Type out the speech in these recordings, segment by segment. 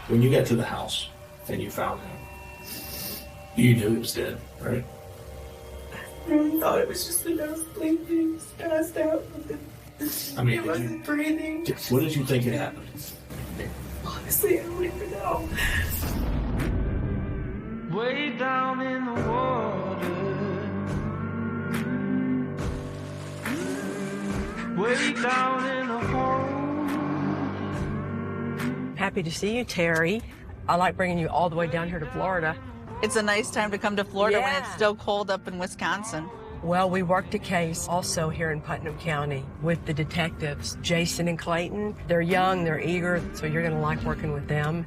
When you got to the house and you found him, you knew he was dead, right? I really thought it was just a nosebleed. He was passed out. I mean, he wasn't breathing. What did you think had happened? Honestly, I don't even know. Way down in the water. Way down in the hole. Happy to see you, Terry. I like bringing you all the way down here to Florida. It's a nice time to come to Florida when Yeah. it's still cold up in Wisconsin. Well, we worked a case also here in Putnam County with the detectives, Jason and Clayton. They're young, they're eager, so you're gonna like working with them.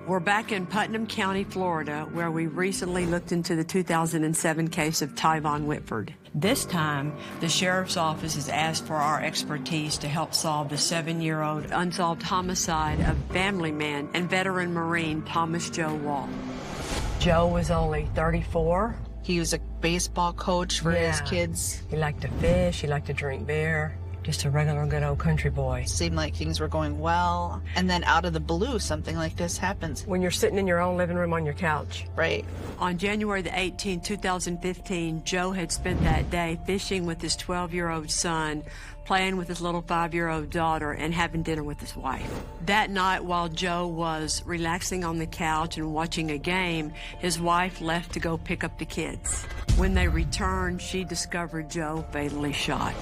We're back in Putnam County, Florida, where we recently looked into the 2007 case of Tyvon Whitford. This time, the Sheriff's Office has asked for our expertise to help solve the 7-year-old unsolved homicide of family man and veteran Marine Thomas Joe Wall. Joe was only 34. He was a baseball coach for his kids. He liked to fish, he liked to drink beer. Just a regular good old country boy. Seemed like things were going well. And then out of the blue, something like this happens. When you're sitting in your own living room on your couch. Right. On January the 18th, 2015, Joe had spent that day fishing with his 12-year-old son, playing with his little 5-year-old daughter, and having dinner with his wife. That night, while Joe was relaxing on the couch and watching a game, his wife left to go pick up the kids. When they returned, she discovered Joe fatally shot.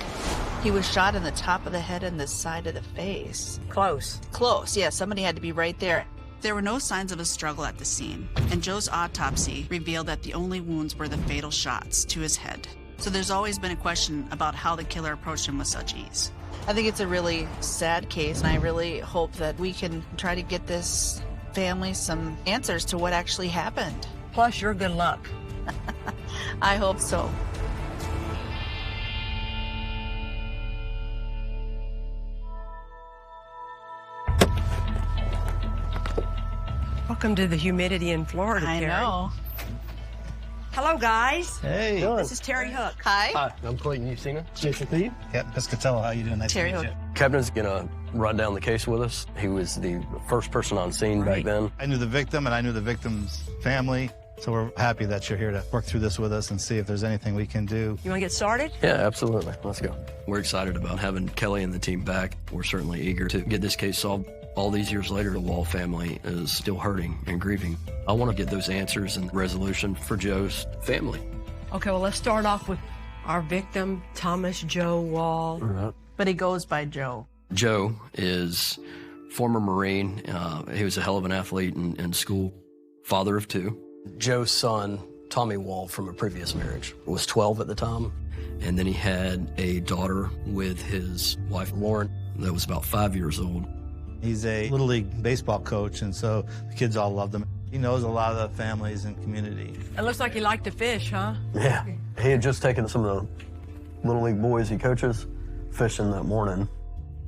He was shot in the top of the head and the side of the face. Close. Close, yeah, somebody had to be right there. There were no signs of a struggle at the scene, and Joe's autopsy revealed that the only wounds were the fatal shots to his head. So there's always been a question about how the killer approached him with such ease. I think it's a really sad case, and I really hope that we can try to get this family some answers to what actually happened. Plus, your good luck. I hope so. Welcome to the humidity in Florida, I Terry. know. Hello, guys. Hey. This is Terry Hook. Hi. Hi, I'm Clayton. You seen it? Jason Cleve? Captain Piscatello, how you doing? Nice Terry to meet Hook. you. Captain's gonna run down the case with us. He was the first person on scene back then. I knew the victim, and I knew the victim's family, so we're happy that you're here to work through this with us and see if there's anything we can do. You want to get started? Yeah, absolutely. Let's go. We're excited about having Kelly and the team back. We're certainly eager to get this case solved. All these years later, the Wall family is still hurting and grieving. I want to get those answers and resolution for Joe's family. Okay, well, let's start off with our victim, Thomas Joe Wall. Right. But he goes by Joe. Joe is former Marine. He was a hell of an athlete in school, father of 2. Joe's son, Tommy Wall, from a previous marriage, was 12 at the time. And then he had a daughter with his wife, Lauren, that was about 5 years old. He's a Little League baseball coach, and so the kids all love him. He knows a lot of the families and community. It looks like he liked to fish, huh? Yeah. He had just taken some of the Little League boys he coaches fishing that morning.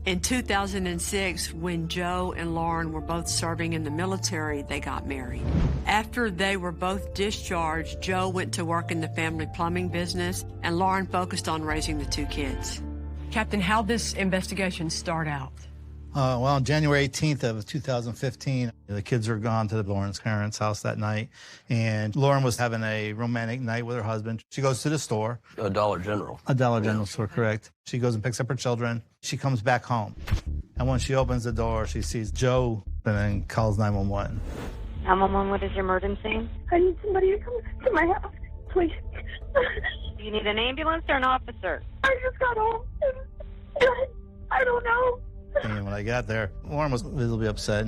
In 2006, when Joe and Lauren were both serving in the military, they got married. After they were both discharged, Joe went to work in the family plumbing business, and Lauren focused on raising the 2 kids. Captain, how'd this investigation start out? Well, on January 18th of 2015, the kids were gone to Lauren's parents' house that night, and Lauren was having a romantic night with her husband. She goes to the store. A Dollar General. A Dollar General store, correct. She goes and picks up her children. She comes back home, and when she opens the door, she sees Joe and then calls 911. 911, what is your emergency? I need somebody to come to my house, please. Do you need an ambulance or an officer? I just got home. I don't know. And when I got there, Lauren was visibly upset.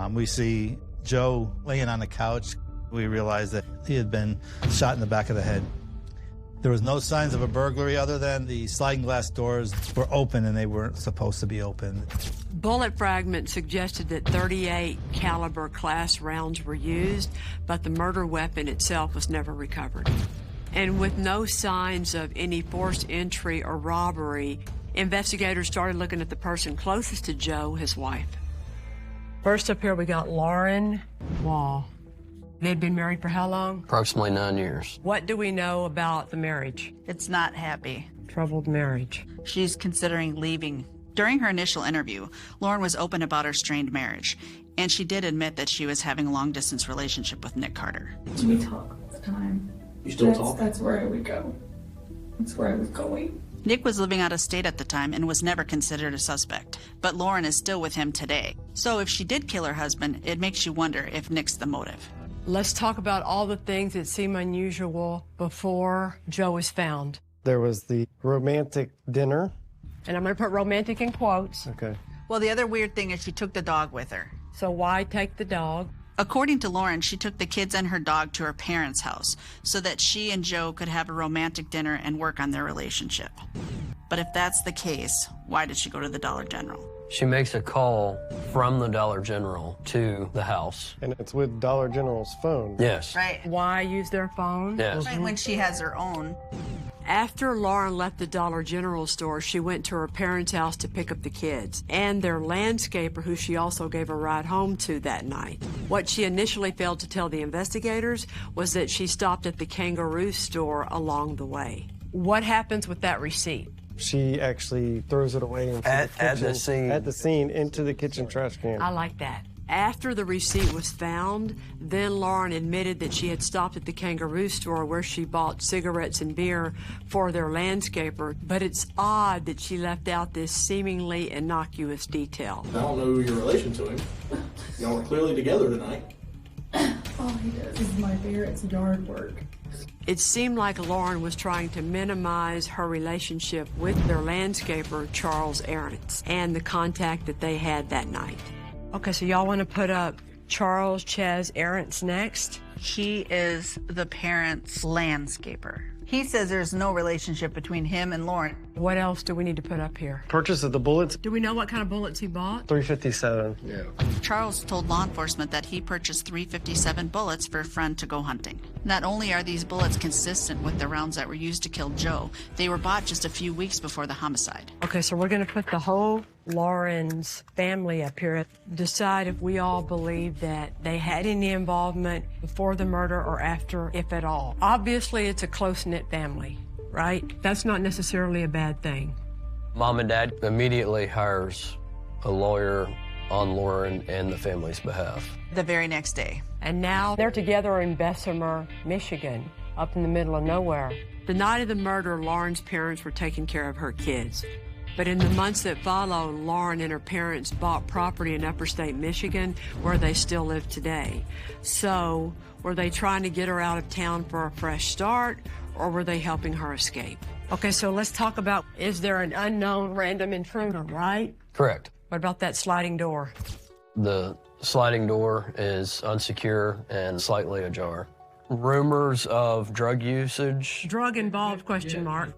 We see Joe laying on the couch. We realized that he had been shot in the back of the head. There was no signs of a burglary other than the sliding glass doors were open and they weren't supposed to be open. Bullet fragments suggested that 38 caliber class rounds were used, but the murder weapon itself was never recovered. And with no signs of any forced entry or robbery, investigators started looking at the person closest to Joe, his wife. First up here, we got Lauren Wall. They'd been married for how long? Approximately 9 years. What do we know about the marriage? It's not happy. Troubled marriage. She's considering leaving. During her initial interview, Lauren was open about her strained marriage. And she did admit that she was having a long-distance relationship with Nick Carter. We talk all the time. You still talk? That's where I would go. That's where I was going. Nick was living out of state at the time and was never considered a suspect. But Lauren is still with him today. So if she did kill her husband, it makes you wonder if Nick's the motive. Let's talk about all the things that seem unusual before Joe was found. There was the romantic dinner. And I'm going to put romantic in quotes. Okay. Well, the other weird thing is she took the dog with her. So why take the dog? According to Lauren, she took the kids and her dog to her parents' house so that she and Joe could have a romantic dinner and work on their relationship. But if that's the case, why did she go to the Dollar General? She makes a call from the Dollar General to the house. And it's with Dollar General's phone. Yes. Right. Why use their phone? Yes. Right, when she has her own. After Lauren left the Dollar General store, she went to her parents' house to pick up the kids and their landscaper, who she also gave a ride home to that night. What she initially failed to tell the investigators was that she stopped at the kangaroo store along the way. What happens with that receipt? She actually throws it away into the kitchen, at the scene into the kitchen trash can. I like that. After the receipt was found, then Lauren admitted that she had stopped at the kangaroo store where she bought cigarettes and beer for their landscaper, but it's odd that she left out this seemingly innocuous detail. I don't know your relation to him. Y'all were clearly together tonight. All he does is my parents' yard work. It seemed like Lauren was trying to minimize her relationship with their landscaper, Charles Aarons, and the contact that they had that night. Okay, so y'all want to put up Charles Chaz Aarons next? He is the parents' landscaper. He says there's no relationship between him and Lauren. What else do we need to put up here? Purchase of the bullets, Do we know what kind of bullets he bought? $357. Yeah. Charles told law enforcement that he purchased 357 bullets for a friend to go hunting. Not only are these bullets consistent with the rounds that were used to kill Joe, they were bought just a few weeks before the homicide. Okay, so we're going to put the whole Lauren's family up here. Decide if we all believe that they had any involvement before the murder or after, if at all. Obviously, it's a close-knit family, right? That's not necessarily a bad thing. Mom and Dad immediately hires a lawyer on Lauren and the family's behalf. The very next day. And now they're together in Bessemer, Michigan, up in the middle of nowhere. The night of the murder, Lauren's parents were taking care of her kids. But in the months that followed, Lauren and her parents bought property in upper state Michigan where they still live today. So, were they trying to get her out of town for a fresh start, or were they helping her escape? Okay, so let's talk about, is there an unknown random intruder, right? Correct. What about that sliding door? The sliding door is unsecure and slightly ajar. Rumors of drug usage. Drug involved, question mark.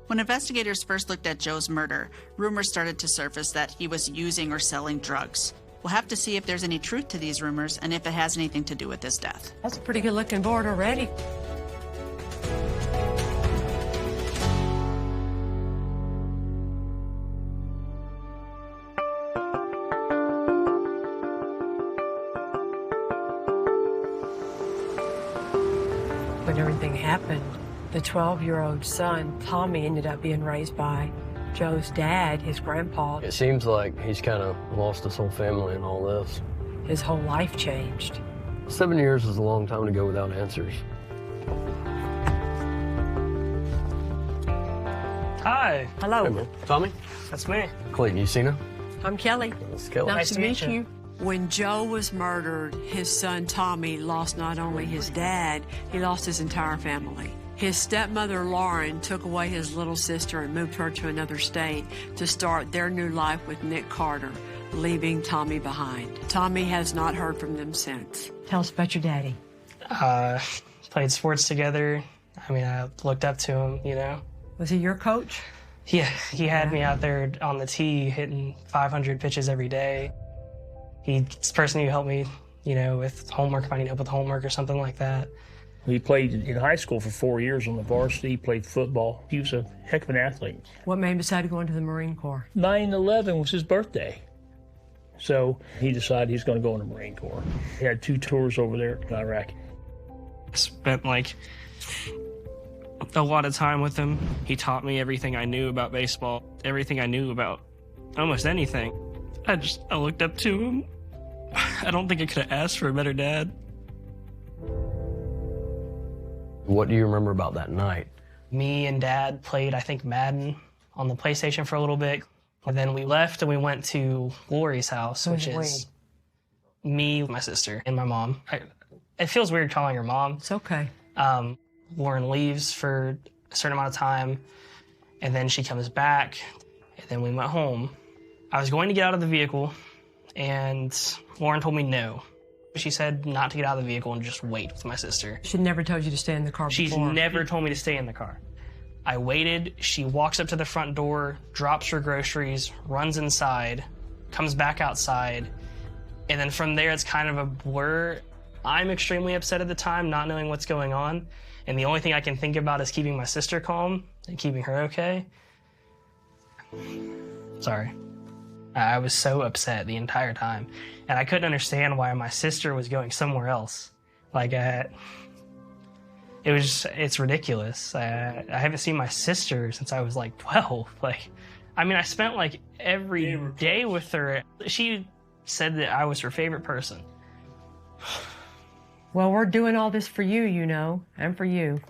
When investigators first looked at Joe's murder, rumors started to surface that he was using or selling drugs. We'll have to see if there's any truth to these rumors and if it has anything to do with his death. That's a pretty good looking board already. When everything happened, the 12-year-old son, Tommy, ended up being raised by Joe's dad, his grandpa. It seems like he's kind of lost his whole family in all this. His whole life changed. 7 years is a long time to go without answers. Hi, Hello, Hey, man. Tommy? that's me. Clayton, you seen her? I'm Kelly. That's Kelly. Nice to meet you. you. When Joe was murdered, his son Tommy lost not only his dad, he lost his entire family. His stepmother Lauren took away his little sister and moved her to another state to start their new life with Nick Carter, leaving Tommy behind. Tommy has not heard from them since. Tell us about your daddy. Played sports together. I mean, I looked up to him, you know. Was he your coach? Yeah, he had me out there on the tee hitting 500 pitches every day. He's the person who helped me, you know, with homework, if I need help with homework or something like that. He played in high school for 4 years on the varsity. He played football. He was a heck of an athlete. What made him decide to go into the Marine Corps? 9/11 was his birthday. So he decided he's going to go in the Marine Corps. He had 2 tours over there in Iraq. I spent like a lot of time with him. He taught me everything I knew about baseball, everything I knew about almost anything. I looked up to him I don't think I could have asked for a better dad. What do you remember about that night? Me and Dad played, I think, Madden on the PlayStation for a little bit. And then we left and we went to Lori's house, which is me, my sister, and my mom. It feels weird calling her mom. It's okay. Lauren leaves for a certain amount of time, and then she comes back, and then we went home. I was going to get out of the vehicle, and Lauren told me no. She said not to get out of the vehicle and just wait with my sister. She never told you to stay in the car before. She's never told me to stay in the car. I waited. She walks up to the front door, drops her groceries, runs inside, comes back outside, and then from there it's kind of a blur. I'm extremely upset at the time, not knowing what's going on, and the only thing I can think about is keeping my sister calm and keeping her okay. Sorry. I was so upset the entire time, and I couldn't understand why my sister was going somewhere else. Like, it's ridiculous. I haven't seen my sister since I was like 12. Like, I mean, I spent like every day with her. She said that I was her favorite person. Well, we're doing all this for you, you know, and for you,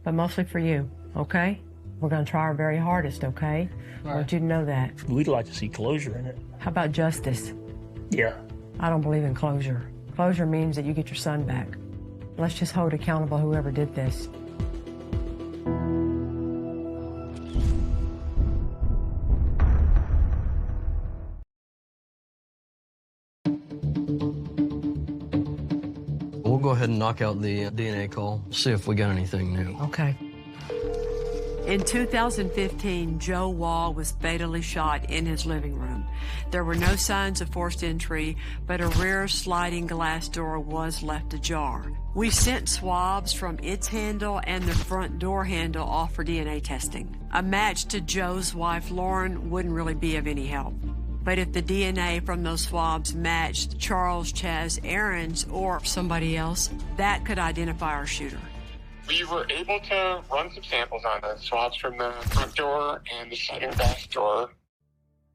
but mostly for you, okay? We're going to try our very hardest, okay? I want you to know that. We'd like to see closure in it. How about justice? Yeah. I don't believe in closure. Closure means that you get your son back. Let's just hold accountable whoever did this. We'll go ahead and knock out the DNA call, see if we got anything new. Okay. In 2015, Joe Wall was fatally shot in his living room. There were no signs of forced entry, but a rear sliding glass door was left ajar. We sent swabs from its handle and the front door handle off for DNA testing. A match to Joe's wife, Lauren, wouldn't really be of any help. But if the DNA from those swabs matched Charles Chaz Aaron's or somebody else, that could identify our shooter. We were able to run some samples on the swabs from the front door and the sliding glass door.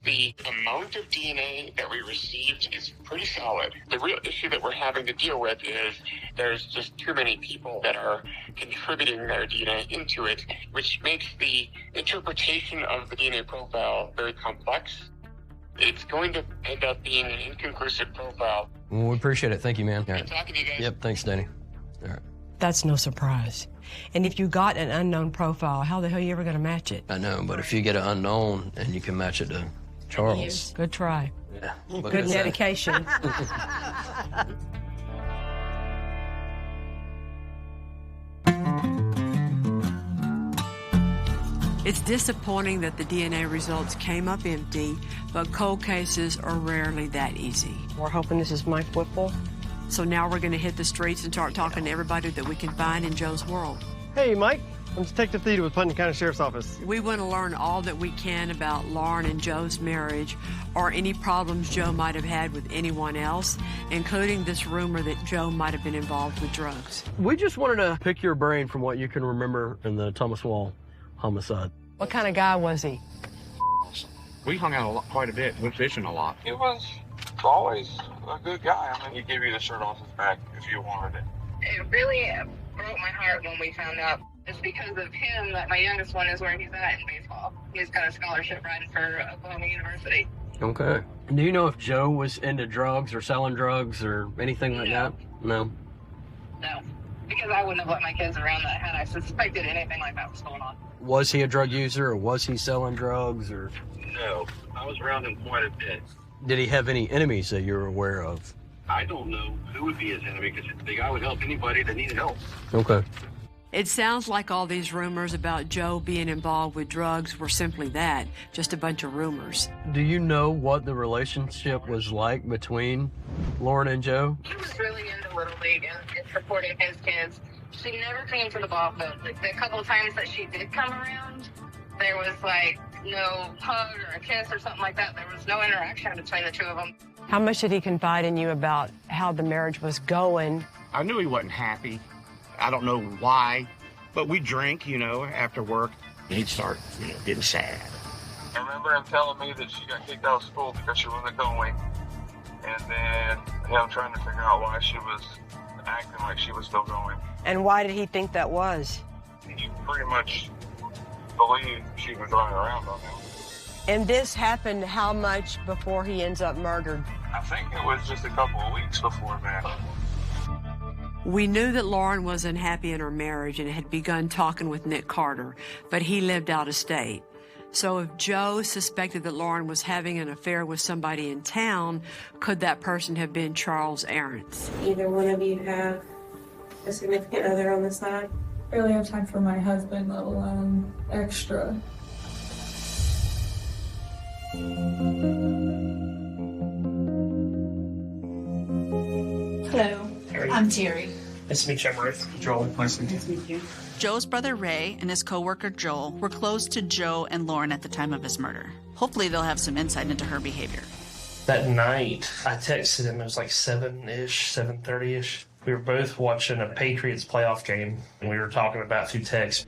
The amount of DNA that we received is pretty solid. The real issue that we're having to deal with is there's just too many people that are contributing their DNA into it, which makes the interpretation of the DNA profile very complex. It's going to end up being an inconclusive profile. Well, we appreciate it. Thank you, man. Good talking to you guys. Yep, thanks, Danny. All right. That's no surprise. And if you got an unknown profile, how the hell are you ever going to match it? I know, but if you get an unknown and you can match it to Charles. Good try. Yeah. Good dedication. It's disappointing that the DNA results came up empty, but cold cases are rarely that easy. We're hoping this is Mike Whipple. So now we're going to hit the streets and start talking to everybody that we can find in Joe's world. Hey, Mike. I'm Detective Theda with Putnam County Sheriff's Office. We want to learn all that we can about Lauren and Joe's marriage or any problems Joe might have had with anyone else, including this rumor that Joe might have been involved with drugs. We just wanted to pick your brain from what you can remember in the Thomas Wall homicide. What kind of guy was he? We hung out quite a bit, went fishing a lot. He was always a good guy. I mean, he'd give you the shirt off his back if you wanted it. It really broke my heart when we found out. It's because of him that my youngest one is where he's at in baseball. He's got a scholarship riding for Oklahoma University. Okay. Do you know if Joe was into drugs or selling drugs or anything like that? No. No. Because I wouldn't have let my kids around that had I suspected anything like that was going on. Was he a drug user or was he selling drugs or? No. I was around him quite a bit. Did he have any enemies that you're aware of? I don't know who would be his enemy because the guy would help anybody that needed help. Okay. It sounds like all these rumors about Joe being involved with drugs were simply that, just a bunch of rumors. Do you know what the relationship was like between Lauren and Joe? He was really into Little League and supporting his kids. She never came to the ball field. Like, the couple of times that she did come around, there was like no hug or a kiss or something like that. There was no interaction between the two of them. How much did he confide in you about how the marriage was going? I knew he wasn't happy. I don't know why, but we drink, after work. He'd start, getting sad. I remember him telling me that she got kicked out of school because she wasn't going. and then him trying to figure out why she was acting like she was still going. And why did he think that was? He pretty much believed she was running around on him. And this happened how much before he ends up murdered? I think it was just a couple of weeks before that. We knew that Lauren was unhappy in her marriage and had begun talking with Nick Carter, but he lived out of state. So if Joe suspected that Lauren was having an affair with somebody in town, could that person have been Charles Aarons? Either one of you have a significant other on the side? Barely have time for my husband, let alone extra. Hello, I'm Terry. Nice to meet you, Ruth. Joel, nice to meet you. Joe's brother Ray and his co-worker Joel were close to Joe and Lauren at the time of his murder. Hopefully they'll have some insight into her behavior. That night, I texted him. It was like 7-ish, 7:30-ish. We were both watching a Patriots playoff game, and we were talking about through text.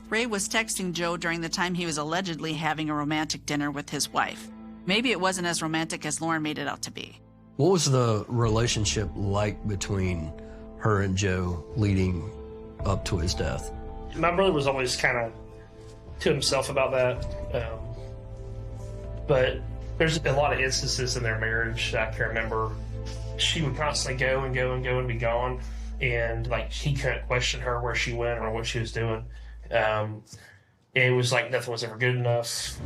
Ray was texting Joe during the time he was allegedly having a romantic dinner with his wife. Maybe it wasn't as romantic as Lauren made it out to be. What was the relationship like between her and Joe leading up to his death? My brother was always kind of to himself about that. But there's a lot of instances in their marriage that I can remember. She would constantly go and go and go and be gone. And like he couldn't question her where she went or what she was doing. It was like nothing was ever good enough.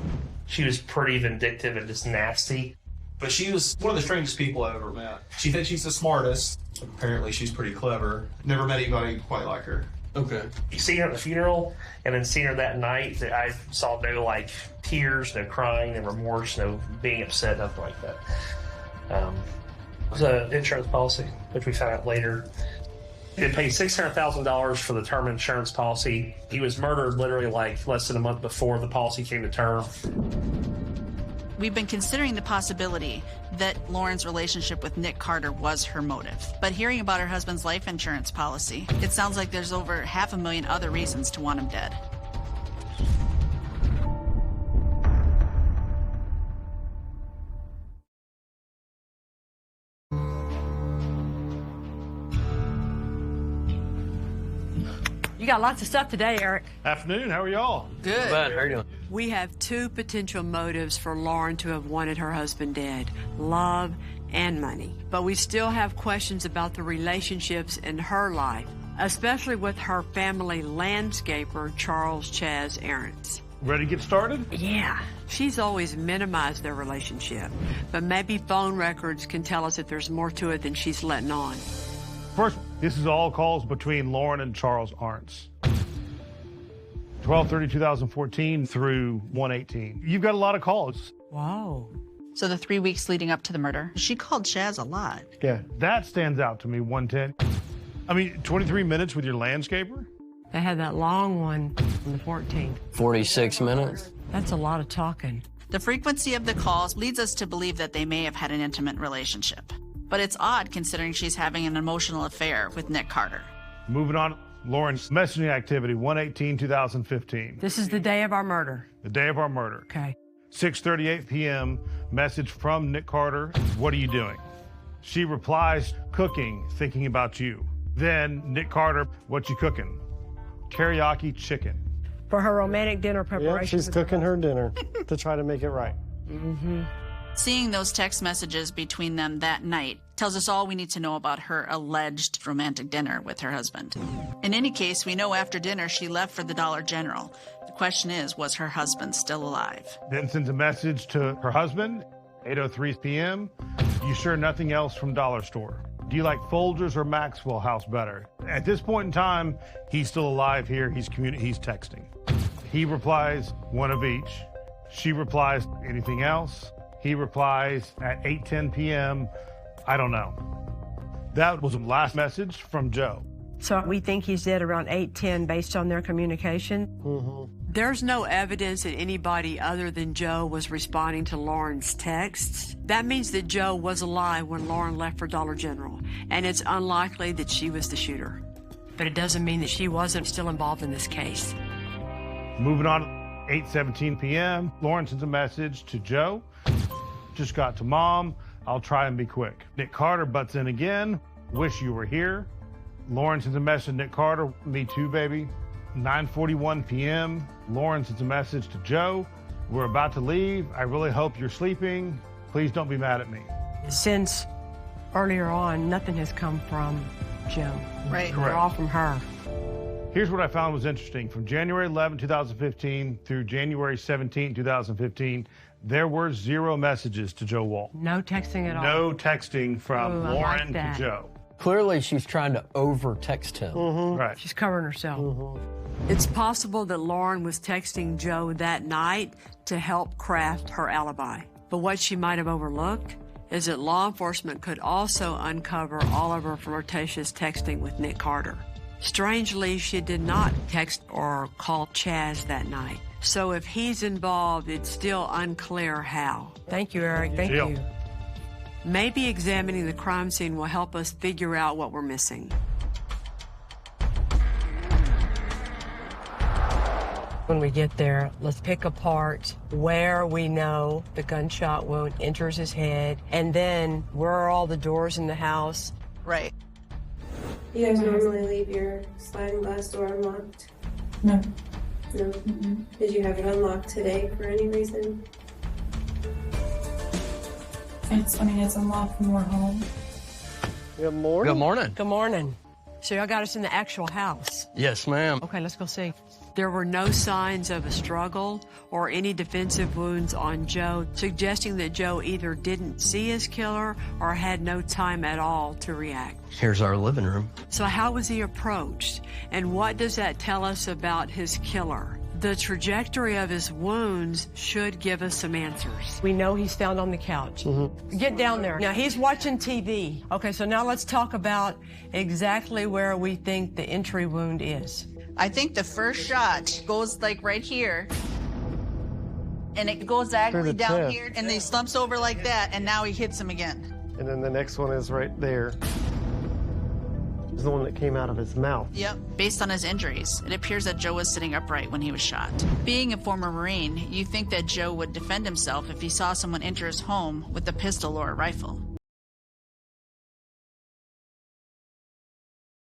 She was pretty vindictive and just nasty. But she was one of the strangest people I ever met. She thinks she's the smartest. Apparently she's pretty clever. Never met anybody quite like her. Okay. Seeing her at the funeral and then seeing her that night, that I saw no like tears, no crying, no remorse, no being upset, nothing like that. It was an insurance policy, which we found out later. He had paid $600,000 for the term insurance policy. He was murdered literally like less than a month before the policy came to term. We've been considering the possibility that Lauren's relationship with Nick Carter was her motive. But hearing about her husband's life insurance policy, it sounds like there's over 500,000 other reasons to want him dead. You got lots of stuff today, Eric. Afternoon, how are y'all? Good. How are you doing? We have two potential motives for Lauren to have wanted her husband dead: love and money. But we still have questions about the relationships in her life, especially with her family landscaper, Charles Chaz Aarons. Ready to get started? Yeah. She's always minimized their relationship, but maybe phone records can tell us if there's more to it than she's letting on. First, this is all calls between Lauren and Charles Aarons. 12/30/2014 through 1/18. You've got a lot of calls. Wow. So the 3 weeks leading up to the murder, she called Chaz a lot. Yeah, that stands out to me, 110. I mean, 23 minutes with your landscaper? They had that long one on the 14th. 46 minutes. That's a lot of talking. The frequency of the calls leads us to believe that they may have had an intimate relationship. But it's odd considering she's having an emotional affair with Nick Carter. Moving on, Lauren's messaging activity, 1/18/2015. This is the day of our murder. The day of our murder. Okay. 6:38 p.m., message from Nick Carter, what are you doing? She replies, cooking, thinking about you. Then, Nick Carter, what you cooking? Teriyaki chicken. For her romantic dinner preparation. Yeah, she's cooking her dinner to try to make it right. Mm-hmm. Seeing those text messages between them that night tells us all we need to know about her alleged romantic dinner with her husband. In any case, we know after dinner she left for the Dollar General. The question is, was her husband still alive? Then sends a message to her husband, 8:03 p.m. You sure nothing else from Dollar Store? Do you like Folgers or Maxwell House better? At this point in time, he's still alive here. He's texting. He replies, one of each. She replies, anything else? He replies at 8:10 p.m., I don't know. That was the last message from Joe. So we think he's dead around 8:10 based on their communication? Mm-hmm. There's no evidence that anybody other than Joe was responding to Lauren's texts. That means that Joe was alive when Lauren left for Dollar General, and it's unlikely that she was the shooter. But it doesn't mean that she wasn't still involved in this case. Moving on, 8:17 p.m., Lauren sends a message to Joe. Just got to Mom. I'll try and be quick. Nick Carter butts in again. Wish you were here. Lauren sends a message to Nick Carter. Me too, baby. 9:41 p.m. Lauren sends a message to Joe. We're about to leave. I really hope you're sleeping. Please don't be mad at me. Since earlier on, nothing has come from Joe. Right. They're all from her. Here's what I found was interesting. From January 11, 2015 through January 17, 2015, there were 0 messages to Joe Wall. No texting at all. No texting from Ooh, Lauren I like to Joe. Clearly, she's trying to over-text him. Right. She's covering herself. It's possible that Lauren was texting Joe that night to help craft her alibi. But what she might have overlooked is that law enforcement could also uncover all of her flirtatious texting with Nick Carter. Strangely, she did not text or call Chaz that night. So if he's involved, it's still unclear how. Thank you, Eric. Thank you. Maybe examining the crime scene will help us figure out what we're missing. When we get there, let's pick apart where we know the gunshot wound enters his head, and then where are all the doors in the house. Right. You guys normally leave your sliding glass door unlocked? No. No? Mm-mm. Did you have it unlocked today for any reason? It's unlocked when we're home. Good morning. Good morning. Good morning. So y'all got us in the actual house. Yes, ma'am. Okay, let's go see. There were no signs of a struggle or any defensive wounds on Joe, suggesting that Joe either didn't see his killer or had no time at all to react. Here's our living room. So how was he approached? And what does that tell us about his killer? The trajectory of his wounds should give us some answers. We know he's found on the couch. Get down there. Now, he's watching TV. Okay, so now let's talk about exactly where we think the entry wound is. I think the first shot goes like right here, and it goes diagonally down chest. here, and he slumps over like that, and now he hits him again. And then the next one is right there. It's the one that came out of his mouth. Yep. Based on his injuries, it appears that Joe was sitting upright when he was shot. Being a former Marine, you think that Joe would defend himself if he saw someone enter his home with a pistol or a rifle.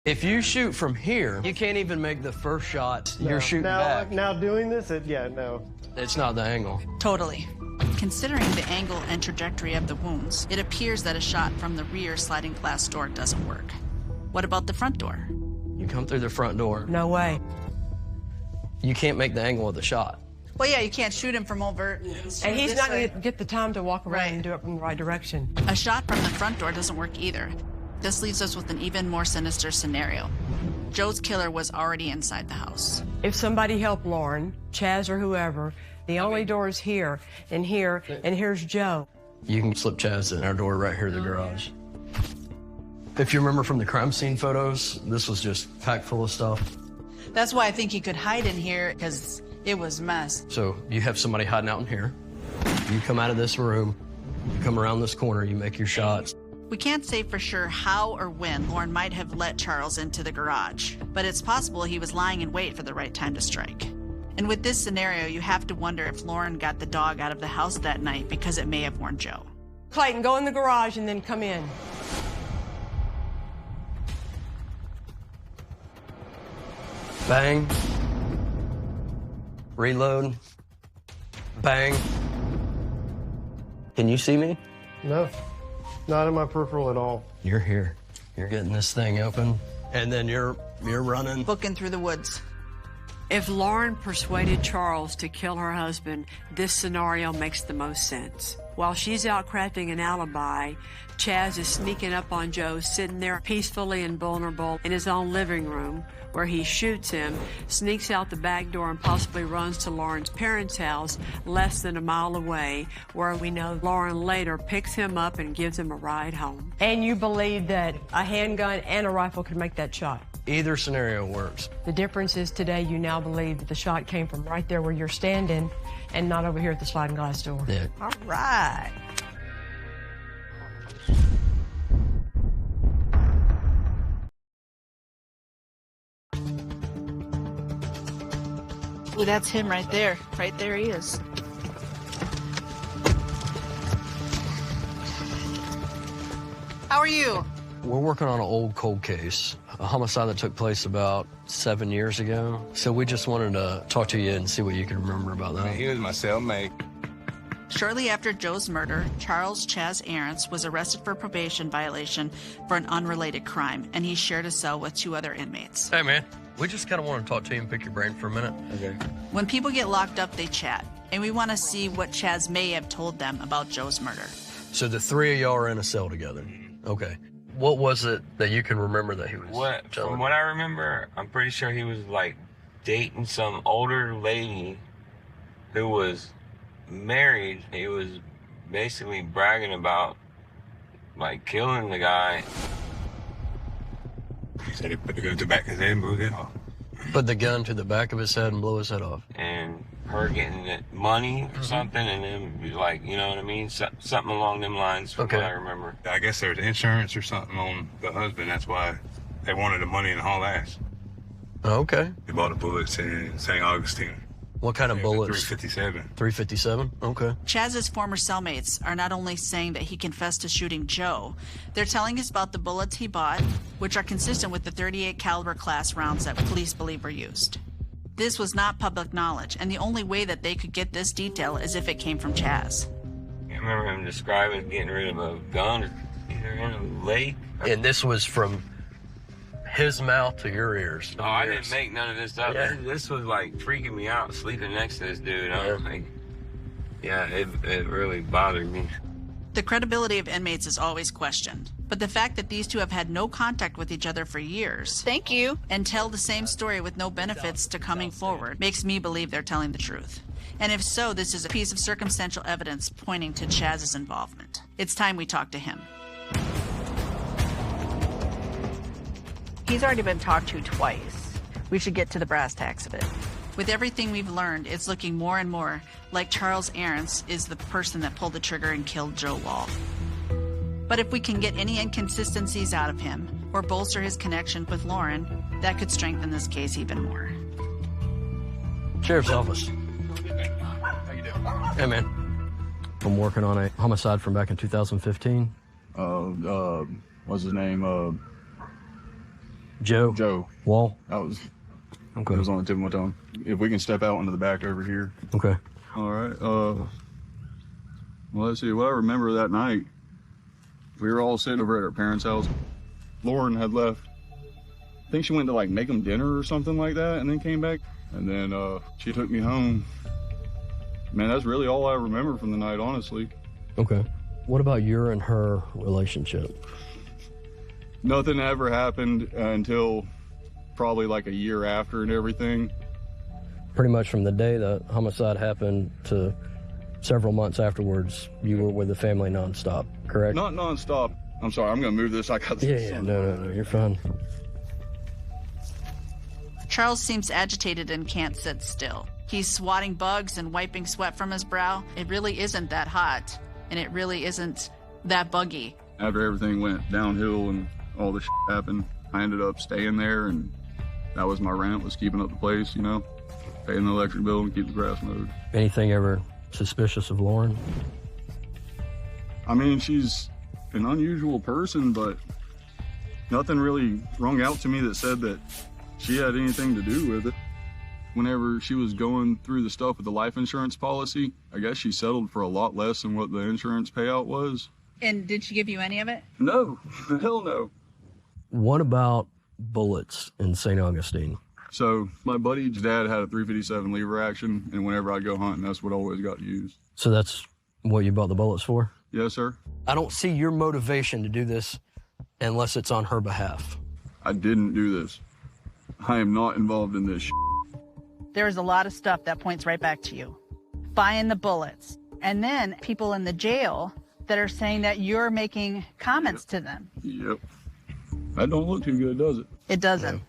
If you shoot from here, you can't even make the first shot. No. You're shooting back. Now doing this, no. It's not the angle. Totally. Considering the angle and trajectory of the wounds, it appears that a shot from the rear sliding glass door doesn't work. What about the front door? You come through the front door. No way. You can't make the angle of the shot. Well, yeah, you can't shoot him from over. And he's not going to get the time to walk around and do it from the right direction. A shot from the front door doesn't work either. This leaves us with an even more sinister scenario. Joe's killer was already inside the house. If somebody helped Lauren, Chaz or whoever, the only door is here, and here's Joe. You can slip Chaz in our door right here in the garage. If you remember from the crime scene photos, this was just packed full of stuff. That's why I think he could hide in here, because it was a mess. So you have somebody hiding out in here. You come out of this room, you come around this corner, you make your shots. We can't say for sure how or when Lauren might have let Charles into the garage, but it's possible he was lying in wait for the right time to strike. And with this scenario, you have to wonder if Lauren got the dog out of the house that night because it may have warned Joe. Clayton, go in the garage and then come in. Bang. Reload. Bang. Can you see me? No, not in my peripheral at all. You're here. You're getting this thing open, and then you're running. Booking through the woods. If Lauren persuaded Charles to kill her husband, this scenario makes the most sense. While she's out crafting an alibi, Chaz is sneaking up on Joe, sitting there peacefully and vulnerable in his own living room, where he shoots him, sneaks out the back door, and possibly runs to Lauren's parents' house less than a mile away, where we know Lauren later picks him up and gives him a ride home. And you believe that a handgun and a rifle could make that shot? Either scenario works. The difference is today you now believe that the shot came from right there where you're standing and not over here at the sliding glass door. Yeah. All right. Ooh, that's him right there. Right there he is. How are you? We're working on an old cold case, a homicide that took place about 7 years ago. So we just wanted to talk to you and see what you can remember about that. He was my cellmate. Shortly after Joe's murder, Charles Chaz Aarons was arrested for probation violation for an unrelated crime, and he shared a cell with 2 other inmates. Hey, man. We just kind of want to talk to you and pick your brain for a minute. Okay. When people get locked up, they chat, and we want to see what Chaz may have told them about Joe's murder. So the 3 of y'all are in a cell together. Okay. What was it that you can remember that he was telling? From what I remember, I'm pretty sure he was like dating some older lady who was married. He was basically bragging about like killing the guy. He said he put the gun to the back of his head and blew it off. Put the gun to the back of his head and blew his head off. And her getting the money or something, and then like, you know what I mean? Something along them lines from what I remember. I guess there was insurance or something on the husband. That's why they wanted the money in the whole ass. Okay. They bought the bullets in St. Augustine. What kind of bullets? 357. 357? Okay. Chaz's former cellmates are not only saying that he confessed to shooting Joe, they're telling us about the bullets he bought, which are consistent with the .38 caliber class rounds that police believe were used. This was not public knowledge, and the only way that they could get this detail is if it came from Chaz. I remember him describing getting rid of a gun either in a lake. And this was from his mouth to your ears. Oh, I didn't make none of this up. Yeah. This was like freaking me out, sleeping next to this dude. I was like, yeah, it really bothered me. The credibility of inmates is always questioned, but the fact that these two have had no contact with each other for years, thank you, and tell the same story with no benefits to coming forward makes me believe they're telling the truth. And if so, this is a piece of circumstantial evidence pointing to Chaz's involvement. It's time we talk to him. He's already been talked to twice. We should get to the brass tacks of it. With everything we've learned, it's looking more and more like Charles Aarons is the person that pulled the trigger and killed Joe Wall. But if we can get any inconsistencies out of him or bolster his connection with Lauren, that could strengthen this case even more. Sheriff's Office. How you doing? Hey, man. I'm working on a homicide from back in 2015. What's his name? Joe. Joe. Wall. That was. Okay. It was on the tip of my tongue. If we can step out into the back over here. Okay. All right. Well, let's see. What I remember that night, we were all sitting over at our parents' house. Lauren had left. I think she went to like make them dinner or something like that, and then came back. And then she took me home. Man, that's really all I remember from the night, honestly. Okay. What about your and her relationship? Nothing ever happened until probably like a year after and everything. Pretty much from the day the homicide happened to several months afterwards, you were with the family nonstop, correct? Not nonstop. I'm sorry, I'm going to move this. I got this. Yeah, no, you're fine. Charles seems agitated and can't sit still. He's swatting bugs and wiping sweat from his brow. It really isn't that hot, and it really isn't that buggy. After everything went downhill and all this happened, I ended up staying there, and that was my rent, was keeping up the place, you know, paying the electric bill and keep the grass mowed. Anything ever suspicious of Lauren? I mean, she's an unusual person, but nothing really rung out to me that said that she had anything to do with it. Whenever she was going through the stuff with the life insurance policy, I guess she settled for a lot less than what the insurance payout was. And did she give you any of it? No, hell no. What about bullets in St. Augustine? So my buddy's dad had a .357 lever action, and whenever I'd go hunting, that's what always got used. So that's what you bought the bullets for? Yes, sir. I don't see your motivation to do this unless it's on her behalf. I didn't do this. I am not involved in this. There is a lot of stuff that points right back to you. Buying the bullets. And then people in the jail that are saying that you're making comments to them. Yep. That don't look too good, does it? It doesn't.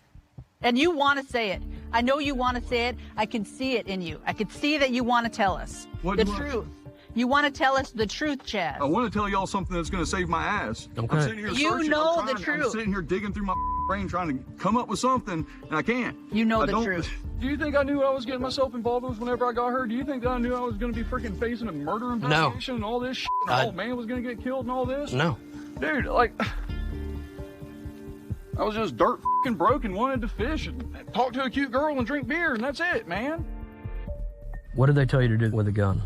And you want to say it. I know you want to say it. I can see it in you. I can see that you want to tell us the truth. You want to tell us the truth, Chaz. I want to tell y'all something that's going to save my ass. Okay. I'm sitting here You searching. know I'm the truth. I'm sitting here digging through my brain trying to come up with something, and I can't. You know I the don't- truth. Do you think I knew what I was getting myself involved with whenever I got her? Do you think that I knew I was going to be freaking facing a murder investigation and all this shit? And I- an old man was going to get killed and all this? No. Dude, like, I was just dirt f***ing broke and wanted to fish and talk to a cute girl and drink beer, and that's it, man. What did they tell you to do with a gun?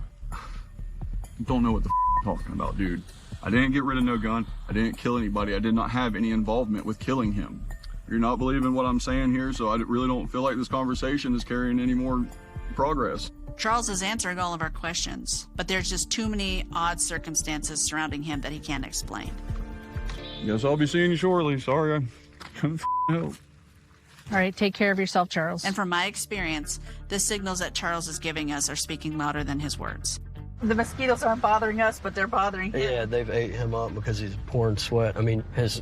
Don't know what the f*** you're talking about, dude. I didn't get rid of no gun. I didn't kill anybody. I did not have any involvement with killing him. You're not believing what I'm saying here, so I really don't feel like this conversation is carrying any more progress. Charles is answering all of our questions, but there's just too many odd circumstances surrounding him that he can't explain. Guess I'll be seeing you shortly. Sorry, I couldn't help. All right, take care of yourself, Charles. And from my experience, the signals that Charles is giving us are speaking louder than his words. The mosquitoes aren't bothering us, but they're bothering him. Yeah, they've ate him up because he's pouring sweat. I mean, his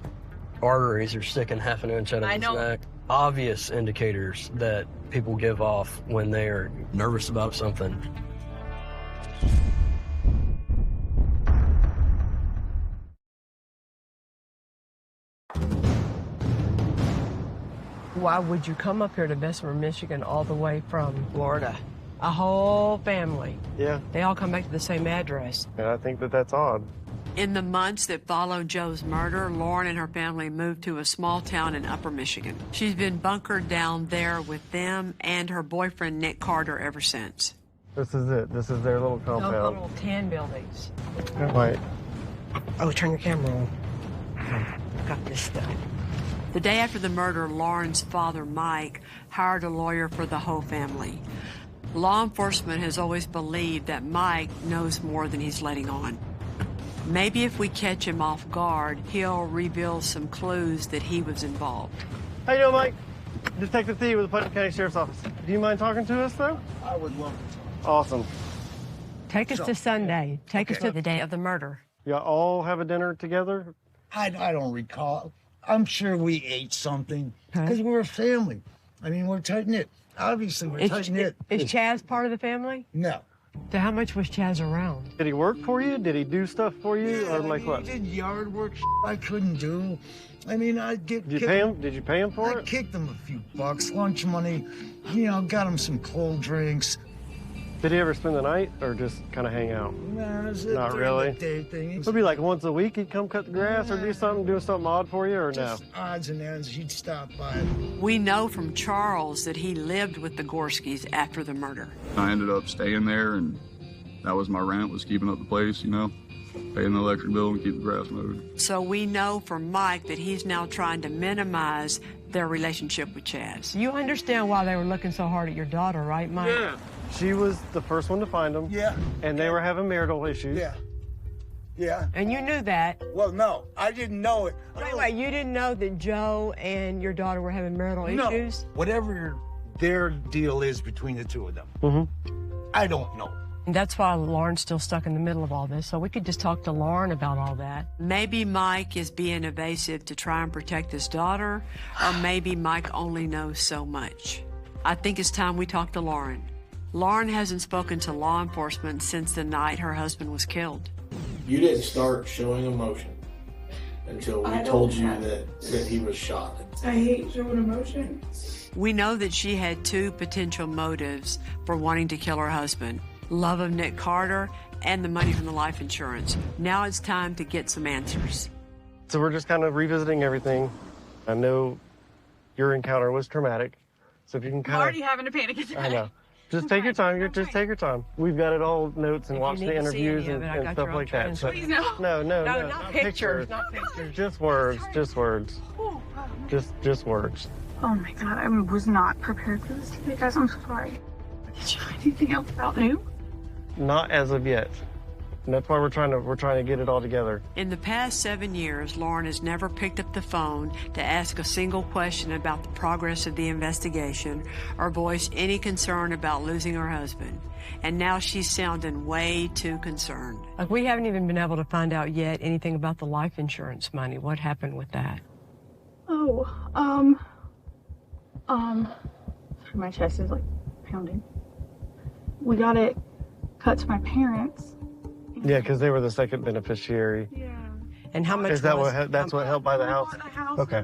arteries are sticking half an inch out of his neck. Obvious indicators that people give off when they are nervous about something. Why would you come up here to Bessemer, Michigan, all the way from Florida? A whole family. Yeah. They all come back to the same address. And I think that that's odd. In the months that followed Joe's murder, Lauren and her family moved to a small town in Upper Michigan. She's been bunkered down there with them and her boyfriend, Nick Carter, ever since. This is it. This is their little compound. Those little tan buildings. Right. Oh, turn your camera on. Got this stuff. The day after the murder, Lauren's father, Mike, hired a lawyer for the whole family. Law enforcement has always believed that Mike knows more than he's letting on. Maybe if we catch him off guard, he'll reveal some clues that he was involved. How you doing, Mike? Detective T with the Putnam County Sheriff's Office. Do you mind talking to us, though? I would love to. Awesome. Take us to Sunday. Take us to the day of the murder. Y'all all have a dinner together? I don't recall. I'm sure we ate something because we're a family. I mean, we're tight-knit. Obviously, we're tight-knit. Is Chaz part of the family? No. So how much was Chaz around? Did he work for you? Did he do stuff for you? Yeah, or like what? He did yard work I couldn't do. I mean, I'd get... Did you pay him? Did you pay him for it? I kicked him a few bucks, lunch money. You know, got him some cold drinks. Did he ever spend the night or just kind of hang out? Nah, it's Not really. day thing. It'd be like once a week he'd come cut the grass or do something odd for you, or Just no? odds and ends, he'd stop by. We know from Charles that he lived with the Gorskys after the murder. I ended up staying there, and that was my rent, was keeping up the place, you know, paying the electric bill and keep the grass mowed. So we know from Mike that he's now trying to minimize their relationship with Chaz. You understand why they were looking so hard at your daughter, right, Mike? Yeah. She was the first one to find him. Yeah. And they were having marital issues. Yeah. Yeah. And you knew that. Well, no, I didn't know it. Wait, you didn't know that Joe and your daughter were having marital issues? Whatever their deal is between the two of them, I don't know. And that's why Lauren's still stuck in the middle of all this, so we could just talk to Lauren about all that. Maybe Mike is being evasive to try and protect his daughter, or maybe Mike only knows so much. I think it's time we talk to Lauren. Lauren hasn't spoken to law enforcement since the night her husband was killed. You didn't start showing emotion until we told you that he was shot. I hate showing emotion. We know that she had two potential motives for wanting to kill her husband: love of Nick Carter and the money from the life insurance. Now it's time to get some answers. So we're just kind of revisiting everything. I know your encounter was traumatic, so if you can kind I'm of... already having a panic attack. I know. Just take your time. Just take your time. We've got it all notes and watched the interviews and stuff like that. So, Please, no. No, Not pictures. Not pictures. Just words. Just words. Just words. Oh my god, I was not prepared for this today, guys. I'm so sorry. Did you find anything else about new? Not as of yet. And that's why we're trying to get it all together. In the past 7 years, Lauren has never picked up the phone to ask a single question about the progress of the investigation or voice any concern about losing her husband. And now she's sounding way too concerned. Like, we haven't even been able to find out yet anything about the life insurance money. What happened with that? Oh, sorry, my chest is like pounding. We got it cut to my parents. Yeah, because they were the second beneficiary. Yeah. And how much is that? That's what helped buy the house. Okay.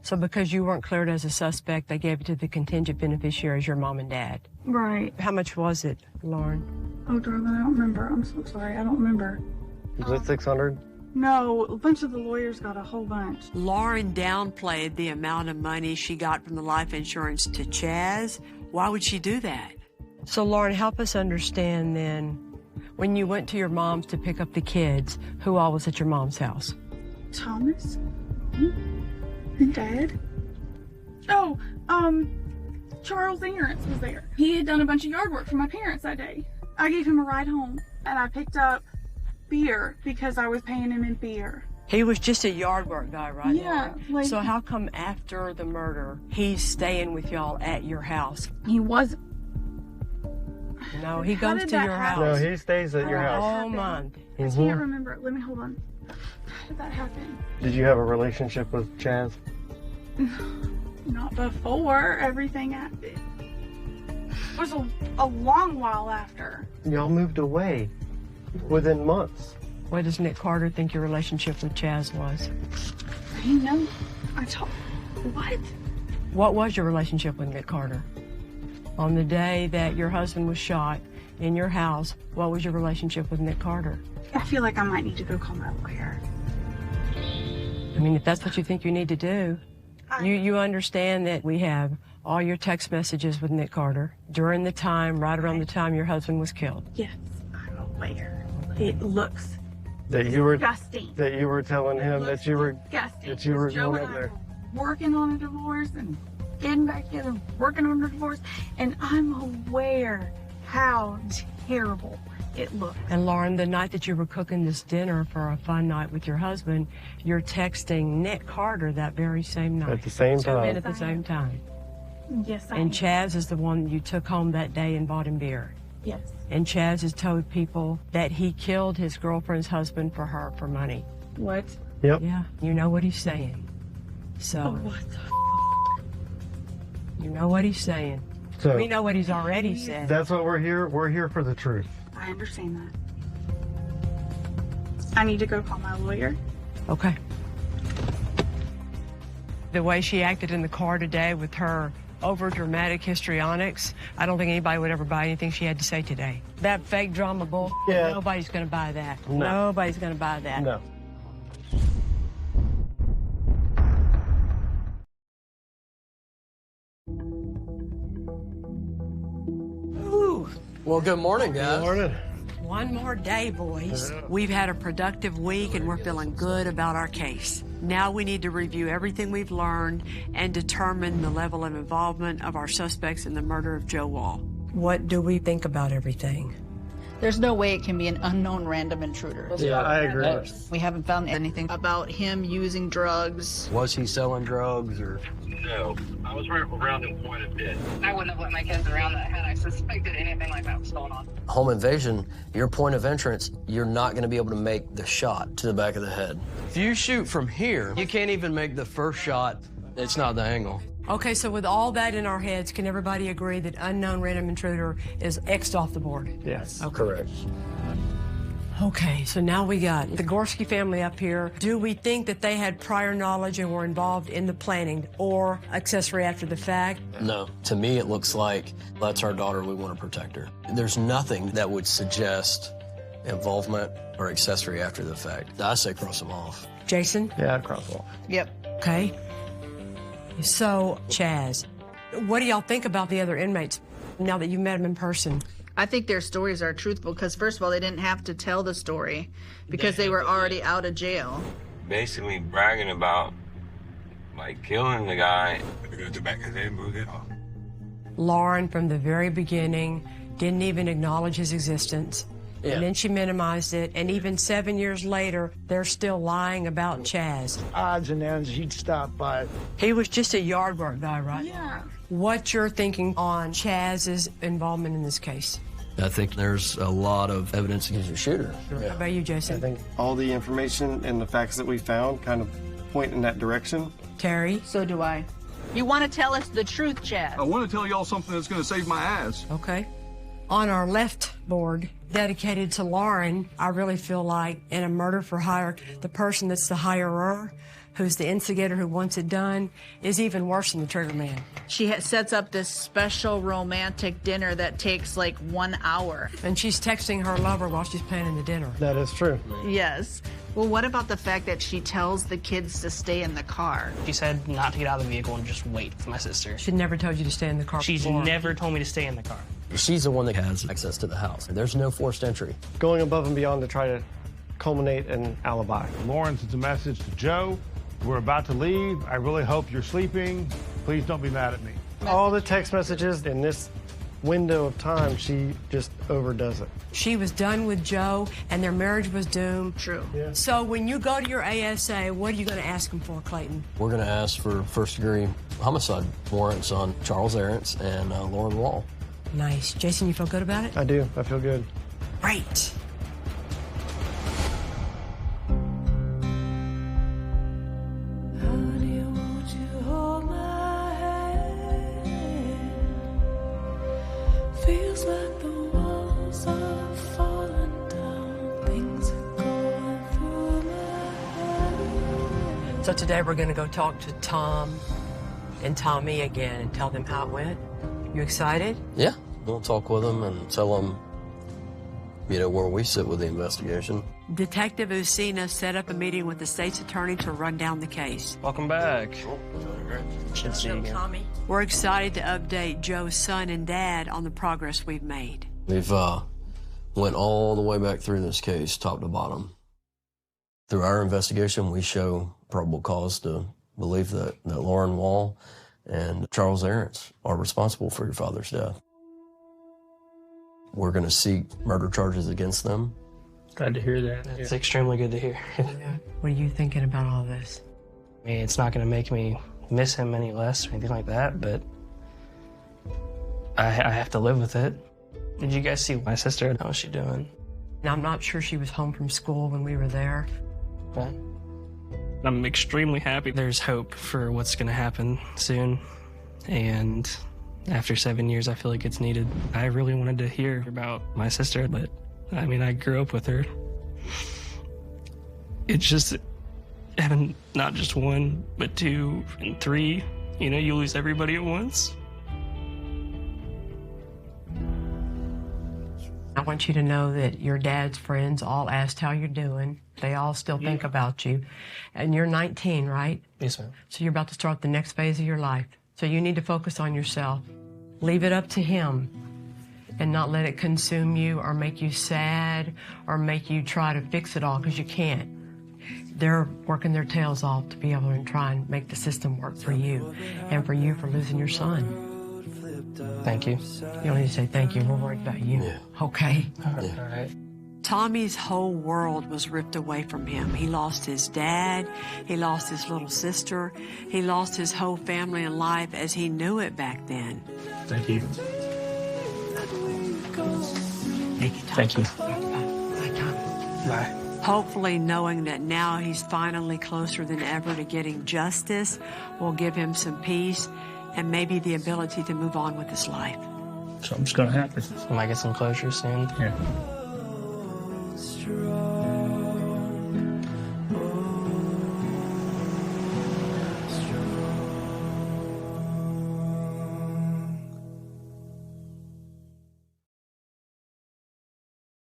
So because you weren't cleared as a suspect, they gave it to the contingent beneficiaries, your mom and dad. Right. How much was it, Lauren? Oh, darling, I don't remember. I'm so sorry. I don't remember. Was it 600? No, a bunch of the lawyers got a whole bunch. Lauren downplayed the amount of money she got from the life insurance to Chaz. Why would she do that? So, Lauren, help us understand then, when you went to your mom's to pick up the kids, who all was at your mom's house? Thomas? And Dad? Oh, Charles Ingerance was there. He had done a bunch of yard work for my parents that day. I gave him a ride home, and I picked up beer because I was paying him in beer. He was just a yard work guy, right? Yeah. Like, so how come after the murder, he's staying with y'all at your house? He wasn't. No, he goes to your house. No, he stays at your house. All month. I can't remember. Let me hold on. How did that happen? Did you have a relationship with Chaz? Not before everything happened. It was a long while after. Y'all moved away within months. What does Nick Carter think your relationship with Chaz was? You know, I told. What? What was your relationship with Nick Carter? On the day that your husband was shot in your house, what was your relationship with Nick Carter? I feel like I might need to go call my lawyer. I mean, if that's what you think you need to do, you understand that we have all your text messages with Nick Carter during the time, right around the time your husband was killed. Yes, I'm aware. It looks That you were disgusting. That you were telling him that you were Disgusting. that you were Joe going and up I there. were working on a divorce and getting back together, working on a divorce, and I'm aware how terrible it looked. And Lauren, the night that you were cooking this dinner for a fun night with your husband, you're texting Nick Carter that very same night. At the same Two time. men at the same time. Yes, I And am. Chaz is the one you took home that day and bought him beer. Yes. And Chaz has told people that he killed his girlfriend's husband for her for money. What? Yep. Yeah, you know what he's saying. So, What the you know what he's saying. So We know what he's already said. that's what we're here. We're here for the truth. I understand that. I need to go call my lawyer. Okay. The way she acted in the car today with her over-dramatic histrionics, I don't think anybody would ever buy anything she had to say today. That fake drama bull, Yeah. nobody's going to buy that. No. Nobody's going to buy that. No. Ooh. Well, good morning, guys. Good morning. One more day, boys. We've had a productive week and we're feeling good about our case. Now we need to review everything we've learned and determine the level of involvement of our suspects in the murder of Joe Wall. What do we think about everything? There's no way it can be an unknown random intruder. Yeah, I agree. We haven't found anything about him using drugs. Was he selling drugs or? No, I was right around him quite a bit. I wouldn't have let my kids around that had I suspected anything like that was going on. Home invasion, your point of entrance, you're not going to be able to make the shot to the back of the head. If you shoot from here, you can't even make the first shot. It's not the angle. Okay, so with all that in our heads, can everybody agree that unknown random intruder is X'd off the board? Yes. Okay. Correct. Okay, so now we got the Gorski family up here. Do we think that they had prior knowledge and were involved in the planning or accessory after the fact? No. To me, it looks like that's our daughter. We want to protect her. There's nothing that would suggest involvement or accessory after the fact. I say cross them off. Jason? Yeah, I'd cross off. Yep. Okay. So, Chaz, what do y'all think about the other inmates now that you've met them in person? I think their stories are truthful because, first of all, they didn't have to tell the story because they were already out of jail. Basically bragging about, like, killing the guy. Lauren, from the very beginning, didn't even acknowledge his existence. Yeah. And then she minimized it. And even 7 years later, they're still lying about Chaz. Odds and ends, he'd stop by. He was just a yard work guy, right? Yeah. What's your thinking on Chaz's involvement in this case? I think there's a lot of evidence against the shooter. How about you, Jason? I think all the information and the facts that we found kind of point in that direction. Terry? So do I. You want to tell us the truth, Chaz? I want to tell y'all something that's going to save my ass. Okay. On our left board, dedicated to Lauren, I really feel like in a murder for hire, the person that's the hirer, who's the instigator who wants it done, is even worse than the trigger man. She sets up this special romantic dinner that takes like 1 hour. And she's texting her lover while she's planning the dinner. That is true. Yes. Well, what about the fact that she tells the kids to stay in the car? She said not to get out of the vehicle and just wait for my sister. She never told you to stay in the car She's before. never told me to stay in the car. She's the one that has access to the house. There's no forced entry. Going above and beyond to try to culminate an alibi. Lauren sends a message to Joe. We're about to leave. I really hope you're sleeping. Please don't be mad at me. All the text messages in this window of time, she just overdoes it. She was done with Joe, and their marriage was doomed. True. Yeah. So when you go to your ASA, what are you going to ask them for, Clayton? We're going to ask for first-degree homicide warrants on Charles Aarons and Lauren Wall. Nice. Jason, you feel good about it? I do. I feel good. Great. Feels like the walls are falling down. Things are going through my head. So today we're going to go talk to Tom and Tommy again and tell them how it went. You excited? Yeah, we'll talk with them and tell them, you know, where we sit with the investigation. Detective Usina set up a meeting with the state's attorney to run down the case. Welcome back. Should see you again. Tommy. We're excited to update Joe's son and dad on the progress we've made. We've went all the way back through this case, top to bottom. Through our investigation, we show probable cause to believe that Lauren Wall and Charles Aarons are responsible for your father's death. We're going to seek murder charges against them. Glad to hear that. It's extremely good to hear. What are you thinking about all this? I mean, it's not going to make me miss him any less or anything like that, but I have to live with it. Did you guys see my sister? How was she doing? Now, I'm not sure she was home from school when we were there. Okay. I'm extremely happy. There's hope for what's going to happen soon, and after 7 years, I feel like it's needed. I really wanted to hear about my sister, but I mean, I grew up with her. It's just having not just one, but 2 and 3. You know, you lose everybody at once. I want you to know that your dad's friends all asked how you're doing. They all still think about you. And you're 19, right? Yes, ma'am. So you're about to start the next phase of your life. So you need to focus on yourself. Leave it up to him and not let it consume you or make you sad or make you try to fix it all, because you can't. They're working their tails off to be able to try and make the system work for you and for you for losing your son. Thank you. You don't need to say thank you. We're worried about you. Yeah. Okay? All right. Tommy's whole world was ripped away from him. He lost his dad. He lost his little sister. He lost his whole family and life as he knew it back then. Thank you. Thank you, Tom. Thank you. Bye, Tom. Bye. Hopefully knowing that now he's finally closer than ever to getting justice will give him some peace and maybe the ability to move on with his life. Something's gonna happen. I might get some closure soon. Yeah. Strong.